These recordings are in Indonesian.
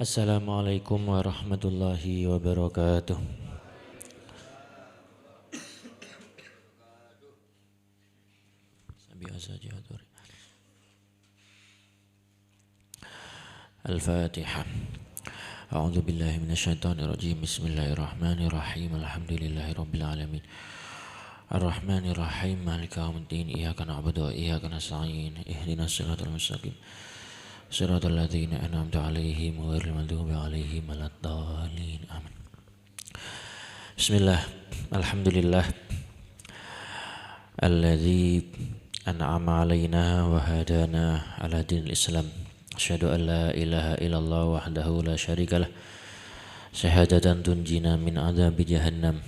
Assalamualaikum warahmatullahi wabarakatuh. Al-Fatihah. A'udzu billahi minasyaitonir rajim. Bismillahirrahmanirrahim. Alhamdulillahi rabbil alamin. Ar-Rahmanir Rahim. Maliki yaumiddin. Iyyaka na'budu wa iyyaka nasta'in. Ihdinas siratal mustaqim. Siratal ladzina an'amta 'alaihim ghairil maghdubi 'alaihim waladdallin. Amin. Bismillah. Alhamdulillah. Alladzi an'ama 'alaina wa hadana 'ala dinil Islam. Asyhadu an la ilaha illallah wahdahu la syarikalah. Syahadatan tunjina min adzabi jahannam.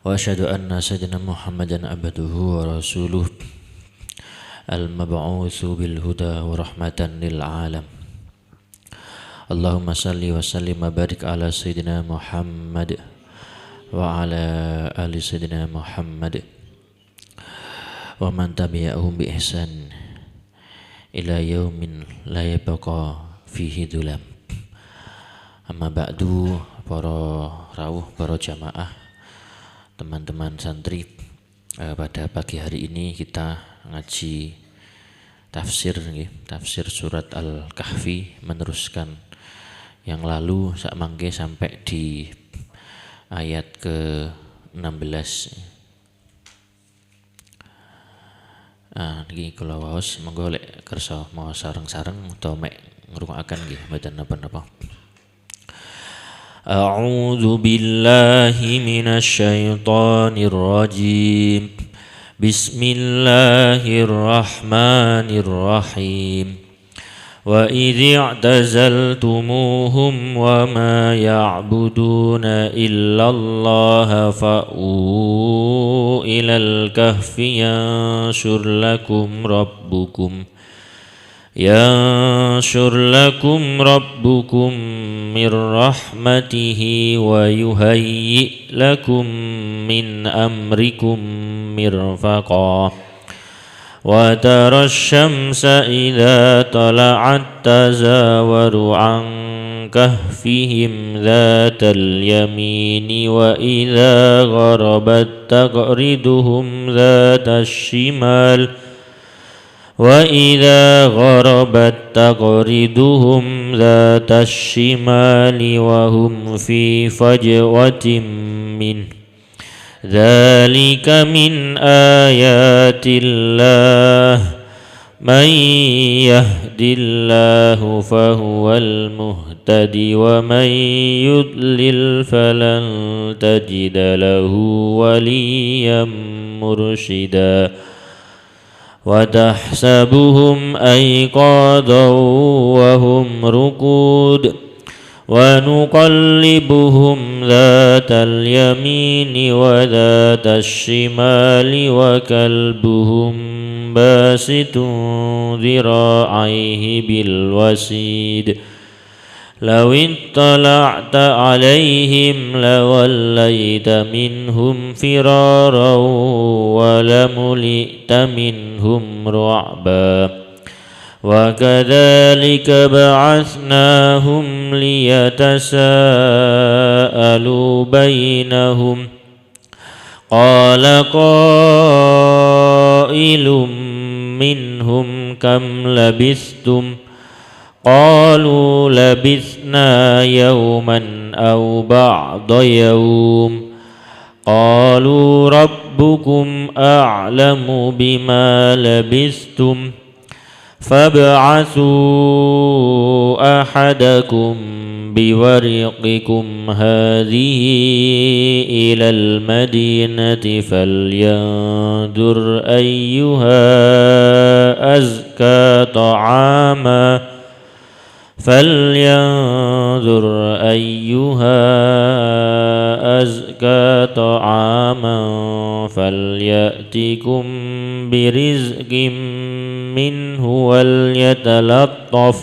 Wa asyhadu anna sayyidina Muhammadan abduhu wa rasuluh al-mab'utsu bil huda wa rahmatan lil alam. Allahumma salli wa sallim wa barik ala sayyidina Muhammad wa ala ali sayyidina Muhammad wa man tabi'ahum bi ihsan ila yaumin la yabqa fihi dhulam. Amma ba'du, para rawuh, para jamaah, teman-teman santri, pada pagi hari ini kita ngaji tafsir surat Al-Kahfi, meneruskan yang lalu sak mangke sampai di ayat ke-16. Niki kula waos, monggo lek kersa mau sareng-sareng utawa mek ngrungokaken nggih mboten napa-napa. A'udzu billahi minasyaitonir rajim. Bismillahirrahmanirrahim. Wa idh i'tazaltumuhum wa ma ya'buduna illallah fa'u ilal kahfi yanshur lakum rabbukum min rahmatihi wa yuhayyi lakum min amrikum mirfaqa. Wa tara asy-syamsa idza tala'at tazawaru 'an kahfihim dzatal yamini wa idza gharabat taqriduhum dzatash shimal wa idza gharabat taqriduhum dzatash shimali wa hum fi fajwatin min dzalika min ayatillah man yahdillahu fahuwal muhtadi wa man yudlil falan tajida lahu waliyyan mursyida. Wa tahsabuhum ayqadan wa hum ruqud wa nuqallibuhum dhatal yamini wa dhatash shimali wa kalbuhum basitun dhira'aihi bil wasid. Law ittala'ta 'alaihim lawallayta minhum firaran wa lamulita minhum ru'ba. Wa kadzalika ba'atsnahum liyatasaalu bainahum. Qala qailum minhum kam labistum. Qalu labithna yawman aw ba'da yawm. Qalu rabbukum a'lamu bima labithtum. Fab'athu ahadakum biwariqikum hadhihi ilal madinati falyandur ayyuha azka ta'ama falyatikum birizqin minhu walyatalattaf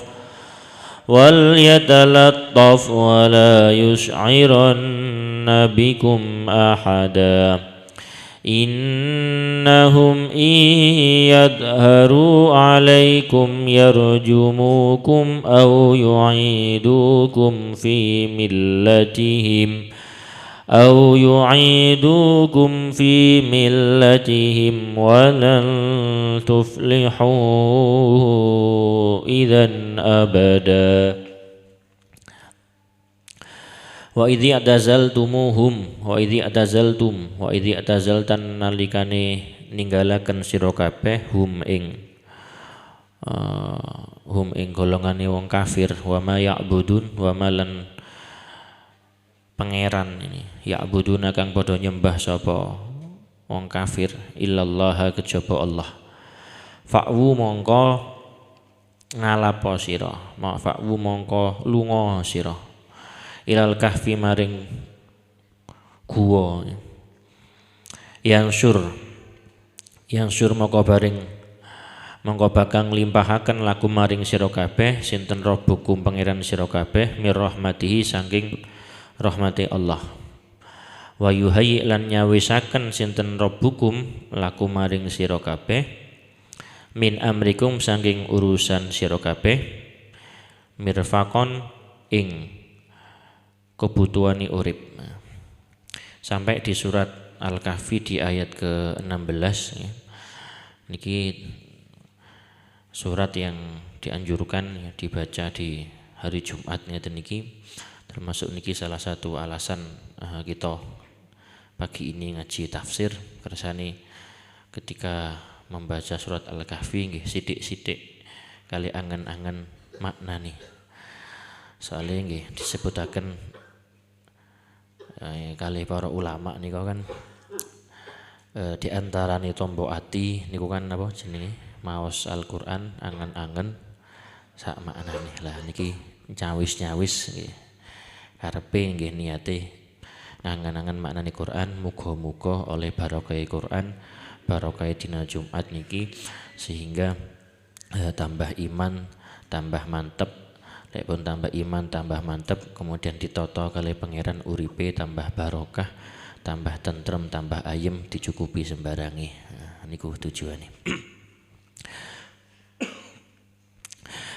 wala yush'iranna bikum ahada. innahum yadharu alaikum yarjumukum aw yu'idukum fi millatihim walan tuflihu idzan abada. Wa idzi atazaltan nalikane ninggalaken sira kabeh hum ing golongane wong kafir, wa ma ya'budun wa malan pangeran ini ya'buduna kang padha nyembah sapa wong kafir illallah kejaba Allah. Fa'wu mongko ngalapo sira, fa'wu mongko lunga sira ilal kahfi maring guwa. yang sur mongko bakang limpahaken laku maring sira kabeh sinten rabbukum pangeran sira kabeh mir rahmatihi saking rahmati Allah. Wa yuhayyi lan nyawisaken sinten rabbukum laku maring sira kabeh min amrikum saking urusan sira kabeh mirfaqon ing kebutuhani urip. Sampai di surat Al-Kahfi di ayat ke-16 ya. Niki surat yang dianjurkan ya, dibaca di hari Jumat ngeten niki, termasuk niki salah satu alasan kita pagi ini ngaji tafsir kersane ketika membaca surat Al-Kahfi nggih sithik-sithik kali angen-angen maknane. Soalnya nggih disebutaken kali para ulama niku kan di antarane tombo ati niku kan apa jenenge maos Al-Qur'an angen-angen sak maknane. Lah niki nyawis-nyawis nggih karepe nggih niate angen-angen maknane Qur'an, muga-muga oleh barokah Qur'an, barokah dina Jumat niki sehingga tambah iman, tambah mantep. Lek pun tambah iman, tambah mantep, kemudian ditata kali pangeran uripe tambah barokah, tambah tentrem, tambah ayem, dicukupi sembarangi. Nah, niku tujuane.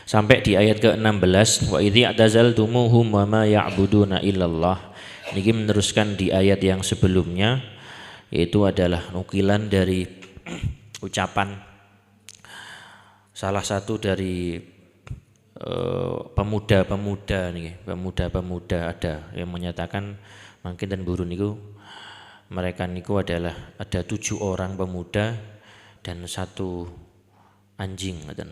Sampai di ayat ke-16, wa idzi atazaltumuhum wa ma ya'buduna illallah. Niki meneruskan di ayat yang sebelumnya, yaitu adalah nukilan dari ucapan salah satu dari pemuda-pemuda ada yang menyatakan mungkin dan burun niku mereka niku adalah ada 7 orang pemuda dan 1 anjing ngoten.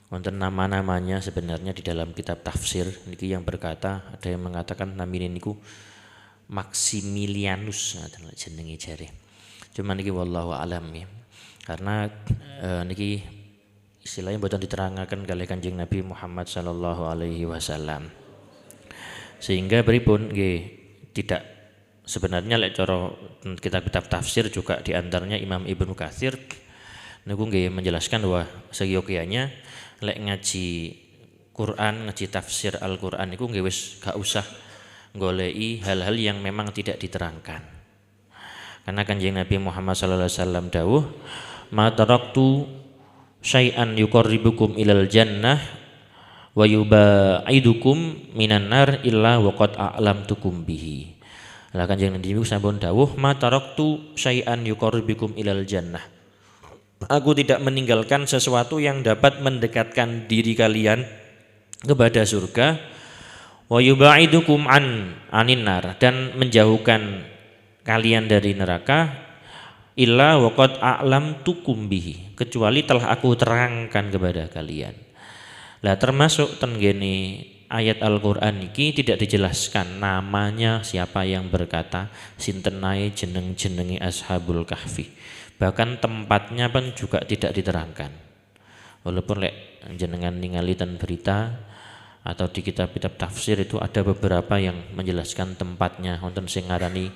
Wonten nama-namanya sebenarnya di dalam kitab tafsir niki yang berkata, ada yang mengatakan namine niku Maximilianus ngoten jenenge jare. Cuman niki wallahu alam ya. Karena niki istilahnya boten diterangkan kali Kanjeng Nabi Muhammad sallallahu alaihi wasallam. Sehingga pripun nggih tidak sebenarnya lek cara kitab-kitab tafsir juga diantaranya Imam Ibnu Katsir niku nggih menjelaskan bahwa seyogyanya lek ngaji Quran, ngaji tafsir Al-Qur'an niku nggih wis gak usah goleki hal-hal yang memang tidak diterangkan. Karena Kanjeng Nabi Muhammad sallallahu alaihi wasallam dawuh, "Ma taraktu syai'an yuqarribukum ilal jannah wa yubaidukum minan nar illa waqad a'lamtukum bihi." Lah Kanjeng Nabi sampun dawuh, "Ma taraktu syai'an yuqarribukum ilal jannah." Aku tidak meninggalkan sesuatu yang dapat mendekatkan diri kalian kepada surga, wa yubaidukum anin nar, dan menjauhkan kalian dari neraka, illa waqad a'lamtukum bihi, kecuali telah aku terangkan kepada kalian. Lah termasuk tenggene ayat Al-Qur'an iki tidak dijelaskan namanya siapa yang berkata, sinten ae jeneng-jenenge Ashabul Kahfi. Bahkan tempatnya pun juga tidak diterangkan. Walaupun lek jenengan ningali ten berita atau di kitab-kitab tafsir itu ada beberapa yang menjelaskan tempatnya, wonten sing ngarani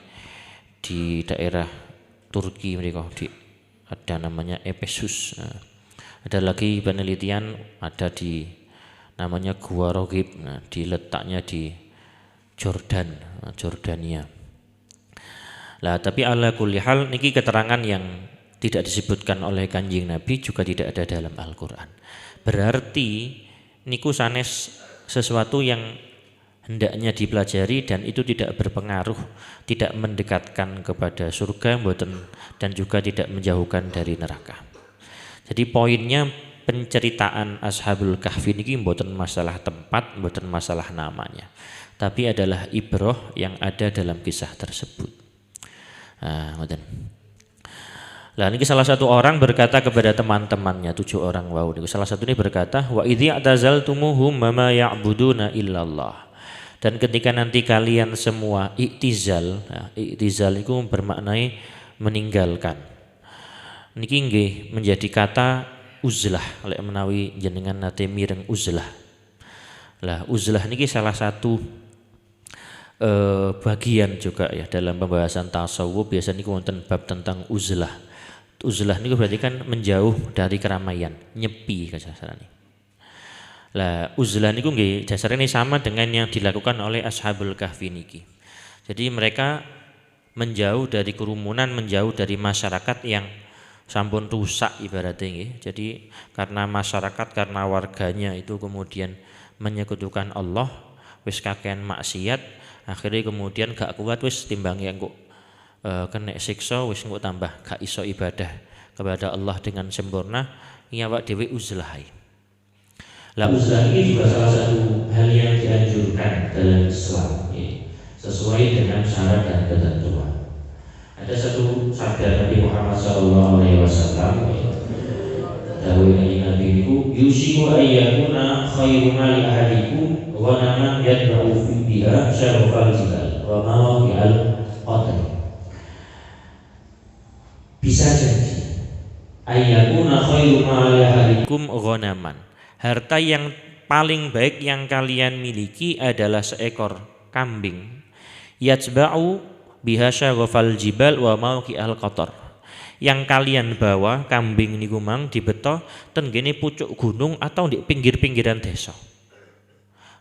di daerah Turki mereka ada namanya Ephesus. Nah, ada lagi penelitian ada di namanya Gua Rogib, diletaknya di Jordania. Lah tapi ala kulli hal niki keterangan yang tidak disebutkan oleh Kanjeng Nabi juga tidak ada dalam Al-Qur'an. Berarti niku sanes sesuatu yang hendaknya dipelajari dan itu tidak berpengaruh, tidak mendekatkan kepada surga mboten dan juga tidak menjauhkan dari neraka. Jadi poinnya penceritaan Ashabul Kahfi niki mboten masalah tempat, mboten masalah namanya, tapi adalah ibroh yang ada dalam kisah tersebut. Ngoten. Lah niki salah satu orang berkata kepada teman-temannya, 7 orang wau niku salah satu ini berkata, wa idzi atazaltumuhum ma ya'buduna illallah. Dan ketika nanti kalian semua iktizal, iktizal itu bermaknai meninggalkan. Niki nggih menjadi kata uzlah, lek menawi jenengan nate mireng uzlah. Lah uzlah niki salah satu bagian juga ya dalam pembahasan tasawuf biasanya niku wonten bab tentang uzlah. Uzlah niku berarti kan menjauh dari keramaian, nyepi kasarane. Lah uzlah niku nggih dasarnya sama dengan yang dilakukan oleh Ashabul Kahfi niki. Jadi mereka menjauh dari kerumunan, menjauh dari masyarakat yang sampun rusak ibaratnya nggih. Jadi karena masyarakat, karena warganya itu kemudian menyekutukan Allah, wis kakean maksiat, akhirnya kemudian gak kuat wis timbang yang kok kena siksa wis engko tambah gak iso ibadah kepada Allah dengan sempurna, nyawak dhewe uzlah. Lah uzlah ini juga salah satu hal yang dianjurkan dalam Islam sesuai dengan syarat dan ketentuan. Ada satu sabda Nabi Muhammad SAW, dawuh Nabi niku yusiku ayyakuna khairu mali ahadikum wa naman yadba'u fi biha syarafal jibal wa mawaqi'al qadar. Bisa jadi ayyakuna khairu mali ahadikum ghanaman. Harta yang paling baik yang kalian miliki adalah seekor kambing. Yatsba'u biha syarafal jibal wa mawaqi'al qadar. Yang kalian bawa kambing niku mang dibeto ten gene pucuk gunung atau di pinggir-pinggiran desa.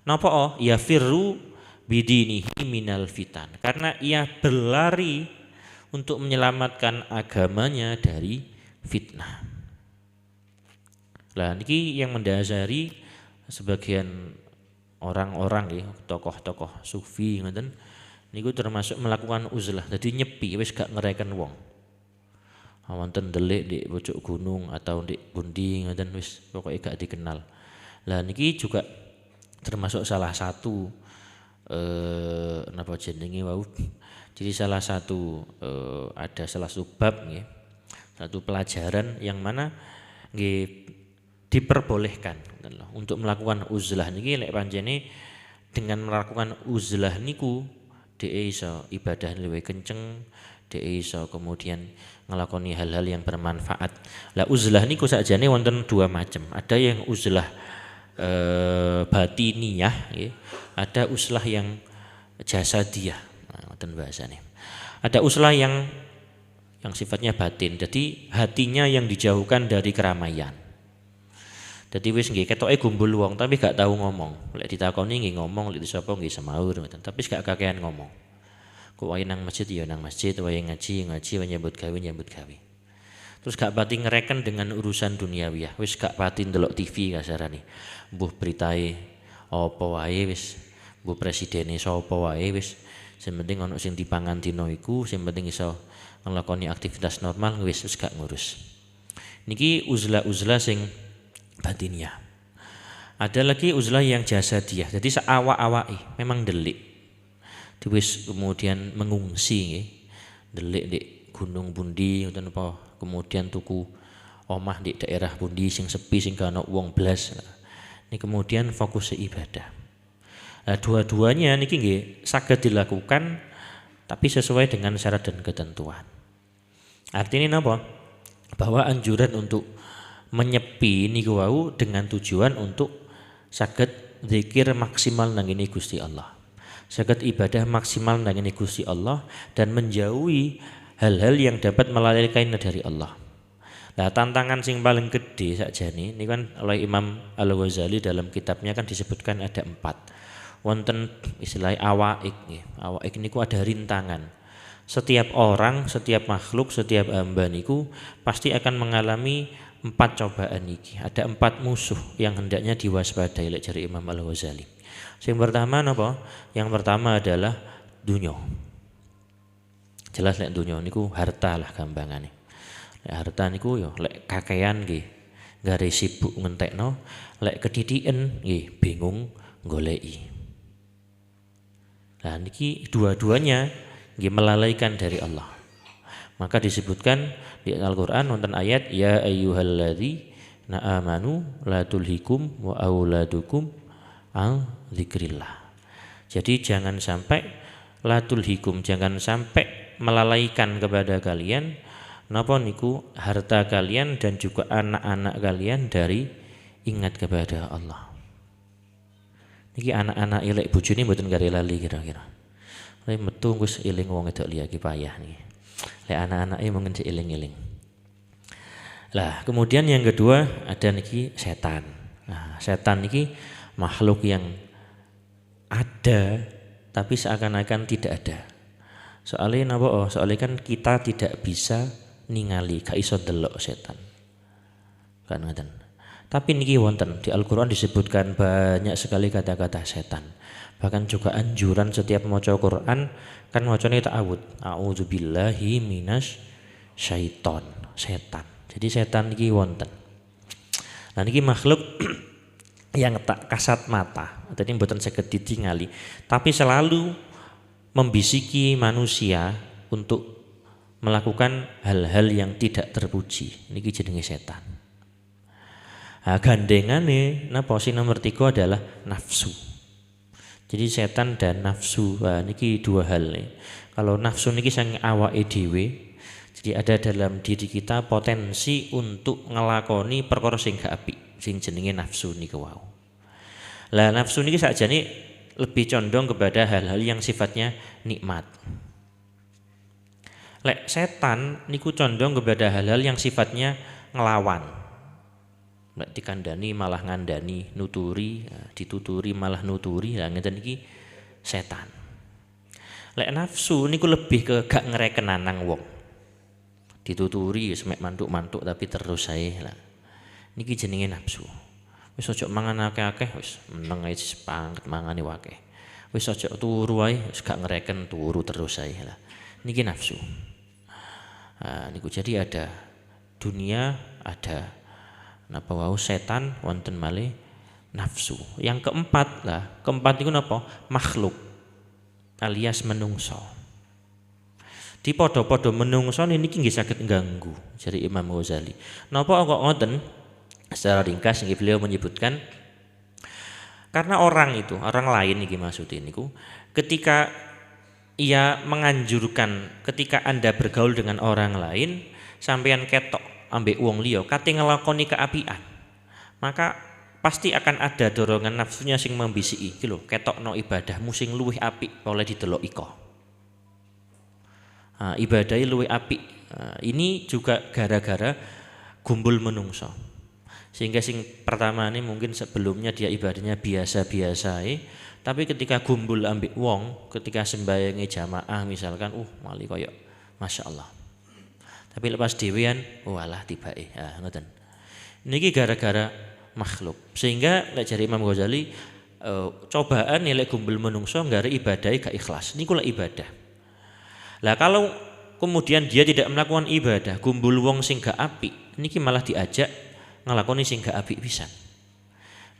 Napa? Ya firru bidinihi minal fitan. Karena ia berlari untuk menyelamatkan agamanya dari fitnah. Lah niki yang mendasari sebagian orang-orang ya, tokoh-tokoh sufi ngoten niku termasuk melakukan uzlah. Jadi nyepi wis gak ngereken wong. Wonten delik di pucuk gunung atau di pundi ngoten wis pokoke gak dikenal. Lah niki juga termasuk salah satu napa jenenge wau. Jadi salah satu ada salah satu bab nggih. Satu pelajaran yang mana nggih diperbolehkan untuk melakukan uzlah niki lek pancene dengan melakukan uzlah niku dhewe iso ibadah luwih kenceng, dhewe iso kemudian ngelakoni hal-hal yang bermanfaat. Lah uzlah niku sakjane wonten 2 macam. Ada yang uzlah batiniyah nggih, ada uzlah yang jasadiyah. Ngoten bahasane. Ada uzlah yang sifatnya batin. Jadi hatinya yang dijauhkan dari keramaian. Jadi wis nggih ketoke gumbul wong tapi gak tahu ngomong. Lek ditakoni nggih ngomong, lek disapa nggih semaur ngoten. Tapi gak kakean ngomong. Kok wae nang masjid ya nang masjid, wae ngaji, wae nyambut gawe. Terus gak pati ngereken dengan urusan duniawi ya. Wis gak pati ndelok TV kasarane. Mbuh beritae apa wae wis, mbuh presidene sapa wae wis. Sing penting ana sing dipangan dina iku, sing penting iso nglakoni aktivitas normal wis gak ngurus. Niki uzlah-uzlah sing batiniyah. Ada lagi uzlah yang jasadiyah. Jadi seawak-awake memang delik. Wis kemudian mengungsi nggih. Delik di gunung pundi ngoten apa, kemudian tuku omah di daerah pundi sing sepi sing gak ana wong blas. Ini kemudian fokus ibadah. Nah, dua-duanya niki nggih saged dilakukan tapi sesuai dengan syarat dan ketentuan. Artinya napa? Bahwa anjuran untuk menyepi niku wau dengan tujuan untuk saged zikir maksimal nang ngene Gusti Allah. Saged ibadah maksimal nang ngene Gusti Allah dan menjauhi hal-hal yang dapat melalaikan dari Allah. Nah, tantangan sing paling gede sakjane ini kan oleh Imam Al-Ghazali dalam kitabnya kan disebutkan ada 4. Wonten istilah awaik nggih. Awaik niku ada rintangan. Setiap orang, setiap makhluk, setiap hamba niku pasti akan mengalami 4 cobaan iki. Ada 4 musuh yang hendaknya diwaspadai lek jari Imam Al-Ghazali. Yang pertama napa? Yang pertama adalah dunya. Jelas lek dunya niku harta lah gampangane. Lek harta niku yo lek kakean nggih gare sibuk ngentekno, lek ketitiken nggih bingung goleki. Nah niki dua-duanya nggih melalaikan dari Allah. Maka disebutkan di Al-Qur'an wonten ayat ya ayyuhalladzina amanu la tulhikum wa auladukum an dzikrillah. Jadi jangan sampai la tulhikum, jangan sampai melalaikan kepada kalian napa niku harta kalian dan juga anak-anak kalian dari ingat kepada Allah. Niki anak-anak elek bojone mboten gare lali kira-kira. Lek metu wis eling wong wedok liya iki payah niki. Lek anak-anake mung eling-eling. Lah, kemudian yang kedua ada niki setan. Nah, setan niki makhluk yang ada tapi seakan-akan tidak ada. Soalnya napa? Oh, soalnya kan kita tidak bisa ningali, gak iso delok setan. Kan ngoten. Tapi niki wonten di Al-Qur'an disebutkan banyak sekali kata-kata setan. Bahkan juga anjuran setiap maca Quran kan macane ta'awud. A'udzubillahi minas syaiton, setan. Jadi setan niki wonten. Nah niki makhluk yang tak kasat mata. Tadi mboten saged ditingali, tapi selalu membisiki manusia untuk melakukan hal-hal yang tidak terpuji. Niki jenenge setan. Nah, gandengane napa sing nomor 3 adalah nafsu. Jadi setan dan nafsu, niki dua hal nih. Kalau nafsu niki sang awake dhewe, jadi ada dalam diri kita potensi untuk ngelakoni perkara sing gak apik, sing jenenge nafsu niku wau. Lah nafsu niki sakjane lebih condong kepada hal-hal yang sifatnya nikmat. Lek setan niku condong kepada hal-hal yang sifatnya ngelawan. Lek dikandani malah ngandani, nuturi, dituturi malah nuturi, lah ngeten iki setan. Lek nafsu niku lebih ke gak ngerekenanang wong. Dituturi semek mantuk-mantuk tapi terus sae lah. Niki jenenge nafsu. Wis aja mangan akeh-akeh wis meneng ae sepangket mangane akeh. Wis aja turu ae wis gak ngereken turu terus sae lah. Niki nafsu. Niku jadi ada dunia, ada napa wau setan, wonten malih nafsu. Yang keempat lah, keempat itu napa? Makhluk alias menungso. Di podo-podo menungso niki nggih saged ngganggu jari Imam Ghazali. Napa kok ngoten? Secara ringkas nggih beliau menyebutkan karena orang itu, orang lain niki maksudnya niku ketika ia menganjurkan ketika Anda bergaul dengan orang lain sampeyan ketok ambek wong liya kate ngelakoni keapian, maka pasti akan ada dorongan nafsunya sing membisiki iki lho ketokno ibadahmu sing luwih apik oleh didelok iko. Ibadahe luwih apik. Ini juga gara-gara gumbul menungso. Sehingga sing pertama ini mungkin sebelumnya dia ibadahnya biasa-biasa tapi ketika gumbul ambek wong, ketika sembayange jamaah misalkan mali koyo Masya Allah. Tapi lepas dhewean, walah tibake. Ngoten. Niki gara-gara makhluk. Sehingga lek jari Imam Ghazali cobaan nilai gumbul menungso nggare ibadahe gak ikhlas. Niku lek ibadah. Lah kalau kemudian dia tidak melakukan ibadah, gumbul wong sing gak apik, niki malah diajak ngelakoni sing gak apik pisan.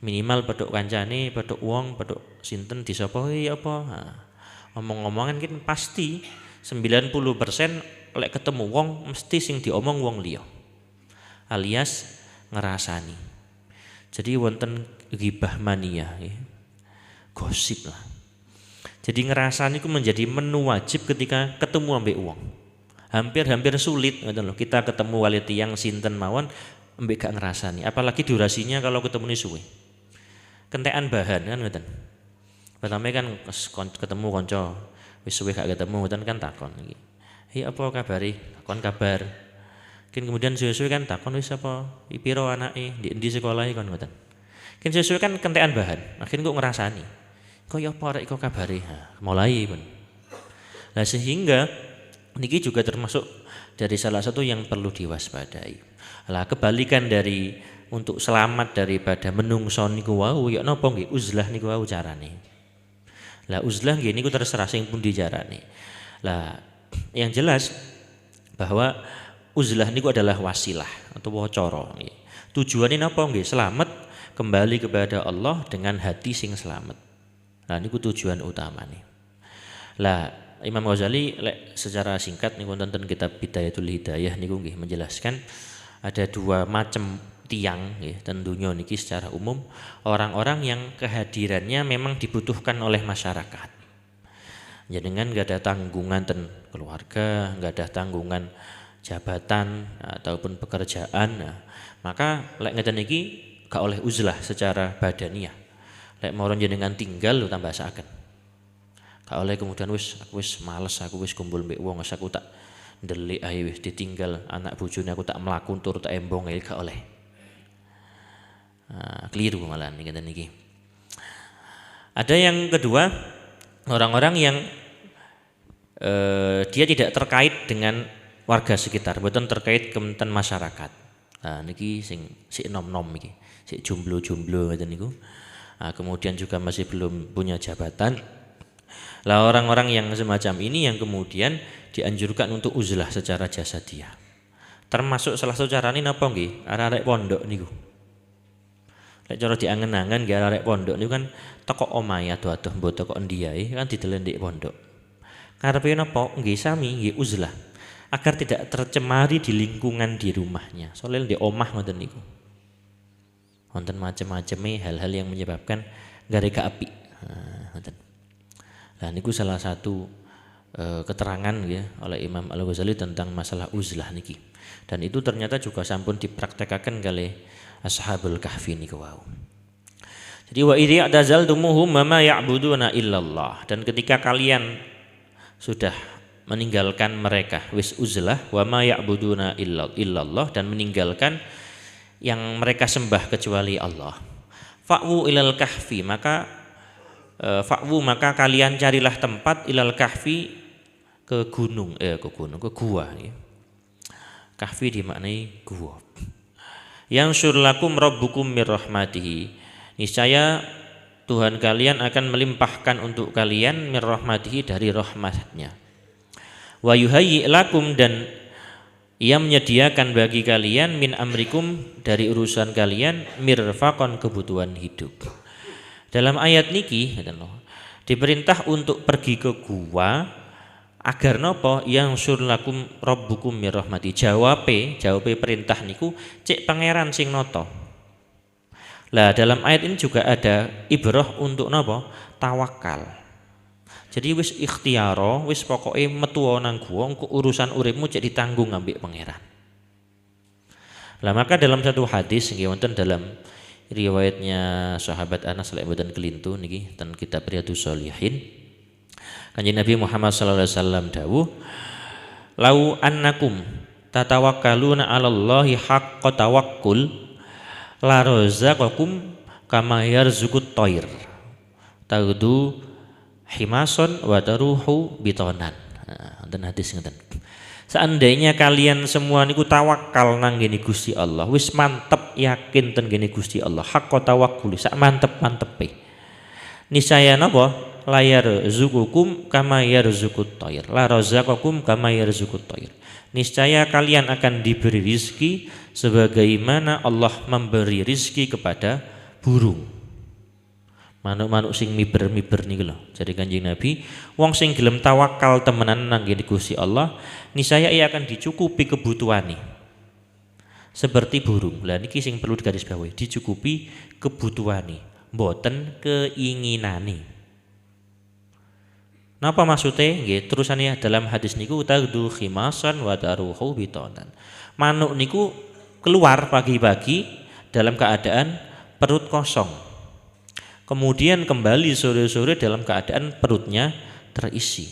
Minimal pedhok kancane, pedhok wong, pedhok sinten disopohi apa. Omong-omongan kan pasti 90% lek ketemu wong mesti sing diomong wong liya alias ngerasani. Jadi wonten ghibah mania gosip lah. Jadi ngerasani itu menjadi menu wajib ketika ketemu ambek wong. Hampir sulit ngoten lho kita ketemu wali tiyang sinten mawon ambek gak ngerasani, apalagi durasinya kalau ketemu suwe. Kentekan bahan kan ngoten. Pertama kan ketemu kanca wis suwe gak ketemu ngoten kan takon iki. Apa kabari? Takon kabar. Kemudian suwe-suwe kan takon wis apa? Piro anake? Ndi endi sekolahe kon ngoten. Suwe-suwe kan kentekan bahan. Akhirnya kok ngerasani. Kaya apa rek kok kabare? Mulai pun. Lah sehingga Niki juga termasuk dari salah satu yang perlu diwaspadai. Lah kebalikan dari untuk selamat daripada menungso niku wau ya napa nggih uzlah niku wau carane. Lah uzlah nggih niku terserah sing pundi carane. Lah yang jelas bahwa uzlah niku adalah wasilah atau cara nggih. Tujuane napa nggih? Selamat kembali kepada Allah dengan hati sing selamat. Nah niku tujuan utamane. Lah Imam Ghazali secara singkat niku wonten kitab Bidayatul Hidayah niku nggih menjelaskan ada dua macam tiang nggih ten donya niki secara umum, orang-orang yang kehadirannya memang dibutuhkan oleh masyarakat. Jenengan enggak ada tanggungan ten keluarga, enggak ada tanggungan jabatan ataupun pekerjaan. Nah, maka lek ngeten iki gak oleh uzlah secara badaniah. Lek moron jenengan tinggal lho tambah saken. Gak oleh kemudian aku wis males, aku wis kumpul mbek wong, aku tak ndelik ae wis ditinggal anak bojone aku tak mlaku tur tak embong ae gak oleh. Nah, keliru malah ngeten niki. Ada yang kedua, orang-orang yang dia tidak terkait dengan warga sekitar, mboten terkait kementerian masyarakat. Nah niki sing sik nom-nom iki, sik jomblo-jomblo ngeten niku. Nah, kemudian juga masih belum punya jabatan. Lah orang-orang yang semacam ini yang kemudian dianjurkan untuk uzlah secara jasadiah. Termasuk salah satu carane napa nggih? Arek-arek pondok niku. Lek cara diangen-angen nggih arek pondok niku kan teko omahe ado-ado mbok teko endi ae kan didelen ndek pondok. Karepe napa? Nggih sami nggih uzlah agar tidak tercemari di lingkungan di rumahnya. Soalnya di omah ngoten niku. Wonten macam-macame hal-hal yang menyebabkan gareka api. Ngoten. Nah niku salah satu keterangan ya oleh Imam Al-Ghazali tentang masalah uzlah niki. Dan itu ternyata juga sampun dipraktekkan oleh Ashabul Kahfi niku wau. Jadi wa idza i'tazaltumuhum ma ya'buduna illallah, dan ketika kalian sudah meninggalkan mereka wis uzlah wa ma ya'buduna illallah, dan meninggalkan yang mereka sembah kecuali Allah. Fa'wu ilal kahfi, maka kalian carilah tempat ilal kahfi ke gunung, ke gua ya. Kahfi dimaknai gua. Yang surlakum rabbukum mir rahmatihi, niscaya Tuhan kalian akan melimpahkan untuk kalian mir rahmatihi dari rahmatnya. Wa yuhayyi lakum, dan ia menyediakan bagi kalian min amrikum dari urusan kalian mirfaqan kebutuhan hidup. Dalam ayat niki diperintah untuk pergi ke gua agar nopo yang surlakum rabbukum mir rahmati. Jawabe perintah niku cek pangeran sing noto. Lah dalam ayat ini juga ada ibrah untuk nopo? Tawakal. Jadi wis ikhtiyaro, wis pokoke metu nang gua, engko urusan uripmu cek ditanggung ambek pangeran. Lah maka dalam satu hadis nggih wonten dalam riwayatnya sahabat Anas lek mboten kelintu niki ten kitab Riyadhus Shalihin. Kanjeng Nabi Muhammad sallallahu alaihi wasallam dawuh, "Lau annakum tatawakkaluna 'alallahi haqqa tawakkul la razaqakum kama yarzuqut thair. Taghdu himason wa taruhu bitonan." Wonten hadis ngeten. Seandainya kalian semua niku tawakal nang ngene Gusti Allah, wis mantep yakin ten ngene Gusti Allah, haqqa tawakkul, sak mantep-mantepe. Niscaya napa? Layar zukukum kama yarzuqut thair. La razaqakum kama yarzuqut thair. Niscaya kalian akan diberi rizki sebagaimana Allah memberi rizki kepada burung. Manuk-manuk sing miber-miber niku lho. Jadi Kanjeng Nabi, wong sing gelem tawakal temenan nang ngene Gusti Allah, niscaya ia akan dicukupi kebutuhane. Seperti burung. Lah niki sing perlu digarisbawahi, dicukupi kebutuhane, mboten keinginane. Napa maksudnya? Nggih, terusannya dalam hadis niku tagdu khimasan wa taruhu bitonan. Manuk niku keluar pagi-pagi dalam keadaan perut kosong. Kemudian kembali sore-sore dalam keadaan perutnya terisi.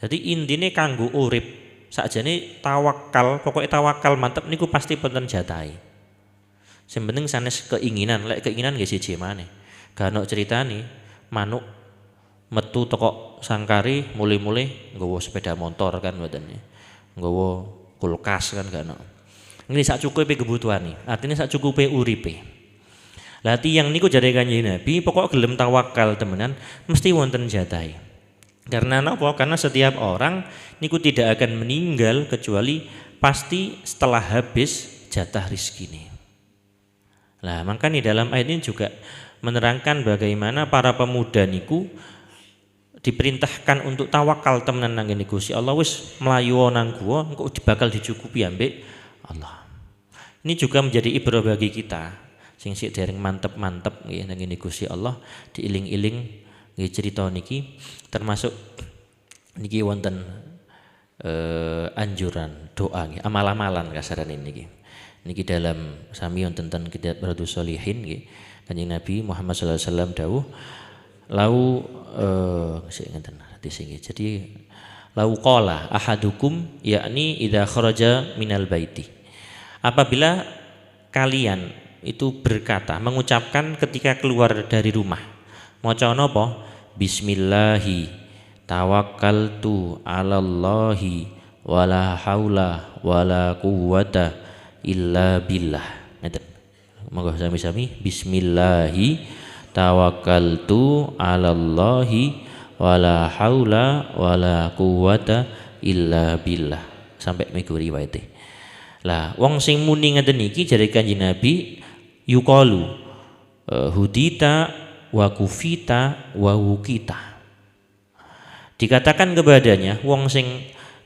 Jadi intine kanggo urip sakjane tawakal, pokoknya tawakal mantep niku pasti penten jatahe. Sing penting sanes keinginan, lek keinginan nggih siji maneh. Gak ono critane manuk metu toko sangkari mulai-mulai nggawa sepeda motor kan mboten ya. Nggawa kulkas kan gak ono. Ini sak cukupe kebutuhane, artinya sak cukupe uripe. Lah tiyang niku jare Kanjeng Nabi pokok gelem tawakal temenan mesti wonten jatahe. Karena napa? Karena setiap orang niku tidak akan meninggal kecuali pasti setelah habis jatah rizkine. Lah maka di dalam ayat ini juga menerangkan bagaimana para pemuda niku diperintahkan untuk tawakal temenan nang ngene Gusti Allah, wis mlayu nang gua engko bakal dicukupi ambek Allah. Ini juga menjadi ibrah bagi kita sing sik dereng mantep-mantep nggih nang ngene Gusti Allah, diiling-iling nggih cerita niki, termasuk niki wonten anjuran doa nggih, amal-amalan kasaran niki. Niki dalam sami wonten ten kitab Riyadhus Shalihin nggih. Kanjeng Nabi Muhammad sallallahu alaihi wasallam dawuh lau sik ngeten hadis nggih. Jadi lau qala ahadukum yakni idza kharaja minal baiti. Apabila kalian itu berkata, mengucapkan ketika keluar dari rumah, maca napa? Bismillahi tawakkaltu 'alallahi wala haula wala quwwata illa billah. Ngeten. Monggo sami-sami bismillahi tawakkaltu 'alallahi wala haula wala quwwata illa billah. Sampai miku riwayate. Lah wong sing muni ngeten iki jare Kanjeng Nabi yuqalu hudita wa kufita wa wukita. Dikatakan kepadanya wong sing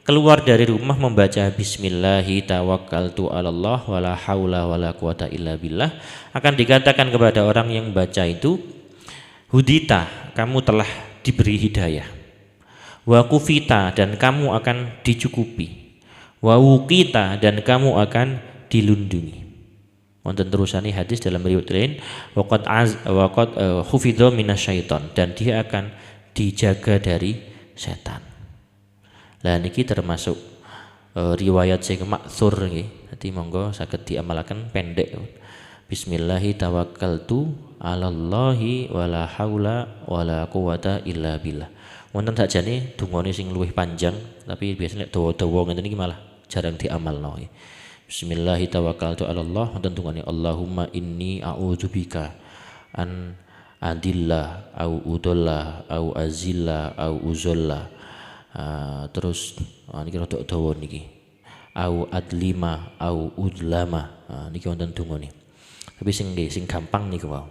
keluar dari rumah membaca bismillahi tawakkaltu 'alallah wala haula wala quwata illa billah, akan dikatakan kepada orang yang baca itu hudita, kamu telah diberi hidayah, wa kufita, dan kamu akan dicukupi, wa wukita, dan kamu akan dilindungi. Wonten terusane hadis dalam riwayat lain waqad hufidha minasyaiton, dan dia akan dijaga dari setan. Lah niki termasuk riwayat sing maksur nggih. Dadi monggo saged diamalaken pendek. Bismillahi tawakkaltu 'alallahi wala haula wala quwata illa billah. Wonten sakjane dungane sing luwih panjang, tapi biasanya dawa-dawa ngeten iki malah jarang diamalno. Bismillahi tawakkaltu 'alallah, wonten dungane Allahumma inni a'udzubika an adillah au udalla au azilla au uzolla. Terus niki rada dawa niki. Au adlima au udlama. Niki wonten dungane. Tapi sing gampang niku wae.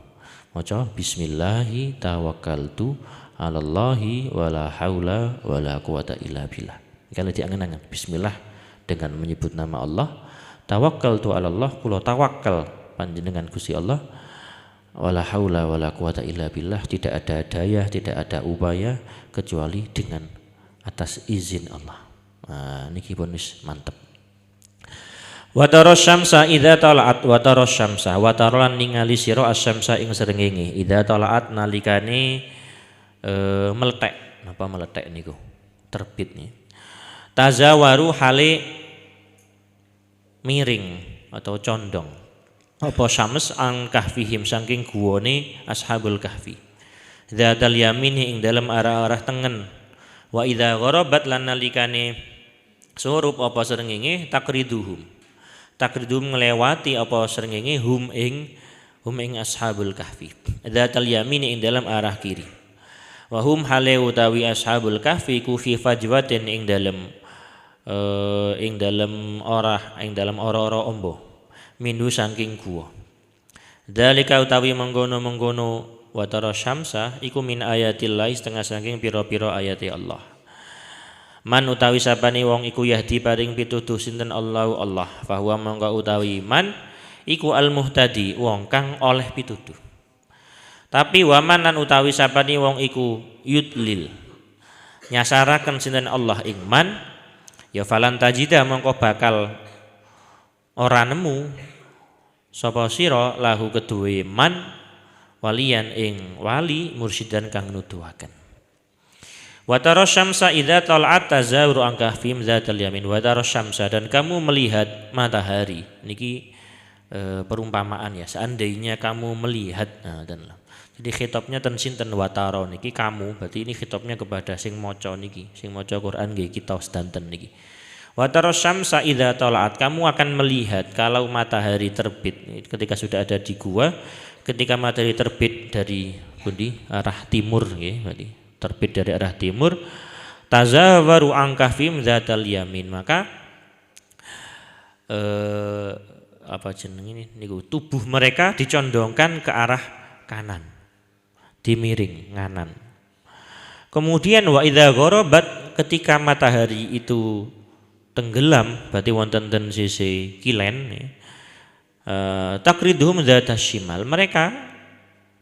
Maca bismillahi tawakkaltu 'alallahi wala haula wala quwata illa billah. Kalau diangen-angen bismillah dengan menyebut nama Allah, tawakkaltu 'alallah, kula tawakal panjenengan Gusti Allah, wala haula wala quwata illa billah, tidak ada daya, tidak ada upaya kecuali dengan atas izin Allah. Niki pun wis mantep. Wa tara syamsa idza tala'at, wa tara syamsa, wa tara ningali sira asyamsa ing srengenge, idza tala'at nalikane meletek. Napa meletek niku? Terbit nih. Tazawaru hale miring atau condong. Apa syams ang kahfihim saking guwane ashabul kahfi. Dzatal yamin ing dalem arah-arah tengen. Wa idza gharabat lan nalikane surup apa srengenge takriduhum. Takridum ngelewati apa srengenge hum ing ashabul kahfi. Dzatal yamin ing dalam arah kiri. Wa hum hale utawi ashabul kahfi ku fi fajwatin ing dalam ora-ora ombo minhu saking gua. Dzalika utawi menggono-menggono wa tara syamsa iku min ayatillah, setengah saking pira-pira ayati Allah. Man utawi sapane wong iku yahdi paring pituduh sinten Allah, fahuwa mongko utawi man iku al-muhtadi, wong kang oleh pituduh. Tapi waman lan utawi sapane wong iku yudlil, nyasaraken sinten Allah ing man, ya falan tajida mongko bakal ora nemu sapa sira lahu keduwe man waliyan ing wali mursidan kang nuduhaken. Wa tara syamsa idza tal'at tazawuru an kahfim dzatal yamin. Wa tara syamsa, dan kamu melihat matahari. Niki perumpamaan ya, seandainya kamu melihat, dan Jadi khitabnya ten sinten wataro niki kamu, berarti ini khitabnya kepada sing maca niki, sing maca Quran nggih kita sedanten niki. Wataro syamsa idza talaat, kamu akan melihat kalau matahari terbit ketika sudah ada di gua, ketika matahari terbit dari pundi arah timur nggih, berarti terbit dari arah timur, tazawaru angkafim dzatal yamin, maka apa jeneng ini niku tubuh mereka dicondongkan ke arah kanan, dimiring nganan. Kemudian wa idza gharabat, ketika matahari itu tenggelam, berarti wonten ten sisi kilen ya. Takriduhum dzata shimal, mereka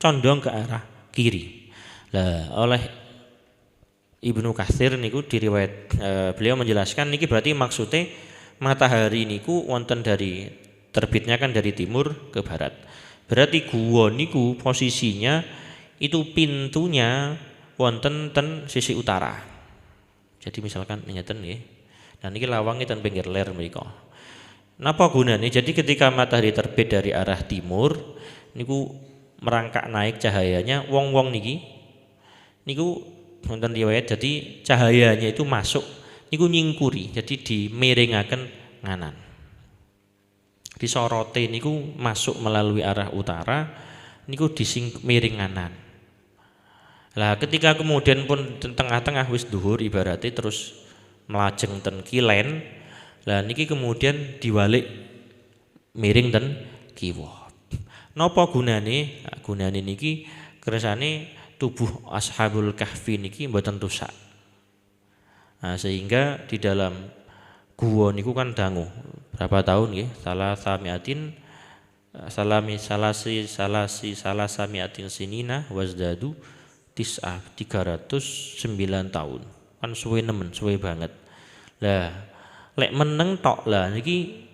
condong ke arah kiri. Lah oleh Ibnu Katsir niku diriwayat beliau menjelaskan niki berarti maksudnya matahari niku wonten dari terbitnya kan dari timur ke barat. Berarti gua niku posisinya itu pintunya wonten ten sisi utara. Jadi misalkan nyeten nggih. Dan ini lawangnya ten pinggir ler mriko. Napa gunanya? Jadi ketika matahari terbit dari arah timur niku merangkak naik cahayanya, wong-wong niki niku wonten riwayat jadi cahayanya itu masuk niku nyingkuri, jadi dimiringaken nganan. Disorote niku masuk melalui arah utara niku miring nganan. Lah ketika kemudian pun tengah-tengah wis dhuwur ibaratnya terus melajeng ten kilen, lah niki kemudian diwalik miring ten kiwa. Napa gunane? Nah, gunane niki kersane tubuh Ashabul Kahfi niki mboten rusak. Nah, sehingga di dalam gua niku kan dangu berapa tahun nggih? Salasamiatin sinina wazdadu 309 tahun. Kan suwe nemen, suwe banget. Lah lek meneng tok lah niki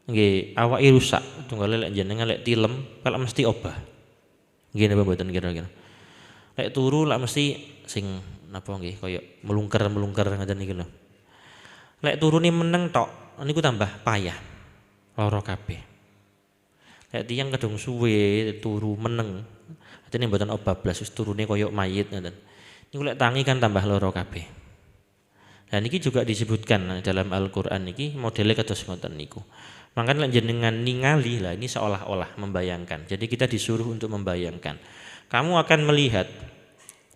nggih awake rusak, tunggale lek jenengan lek tilem pelek mesti obah. Nggih napa mboten kira-kira. Lek turu lek mesti sing napa nggih kaya melungker-melungker ngoten niki lho. Lek turune meneng tok niku tambah payah. Lara kabeh. Lek tiyang kadung suwe turu meneng, artine mboten obah blas wis turune kaya mayit ngoten. Niku lek tangi kan tambah lara kabeh. Dan ini juga disebutkan dalam Al-Quran niki modelnya kados ngoten niku. Makanya jenengan ningali lah ini seolah-olah membayangkan. Jadi kita disuruh untuk membayangkan. Kamu akan melihat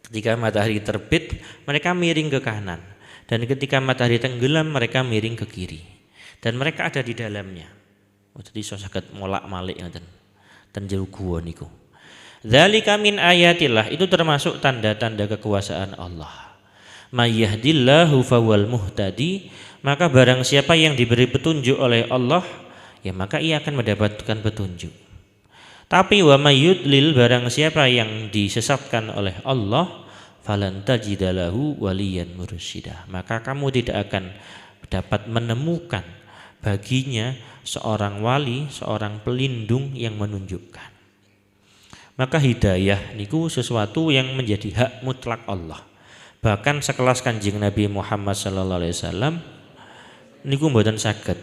ketika matahari terbit mereka miring ke kanan, dan ketika matahari tenggelam mereka miring ke kiri. Dan mereka ada di dalamnya. Jadi iso saged molak-malik ngoten. Ten jero guwa niku. Dzalika min ayatillah, itu termasuk tanda-tanda kekuasaan Allah. Mayyahdillahu fawal muhtadi, maka barang siapa yang diberi petunjuk oleh Allah, ya maka ia akan mendapatkan petunjuk. Tapi wa mayyudlil, barang siapa yang disesatkan oleh Allah, falan tajidalahu waliyan mursyida, maka kamu tidak akan dapat menemukan baginya seorang wali, seorang pelindung yang menunjukkan. Maka hidayah niku sesuatu yang menjadi hak mutlak Allah. Bahkan sekelas Kanjeng Nabi Muhammad sallallahu alaihi wasallam niku mboten saged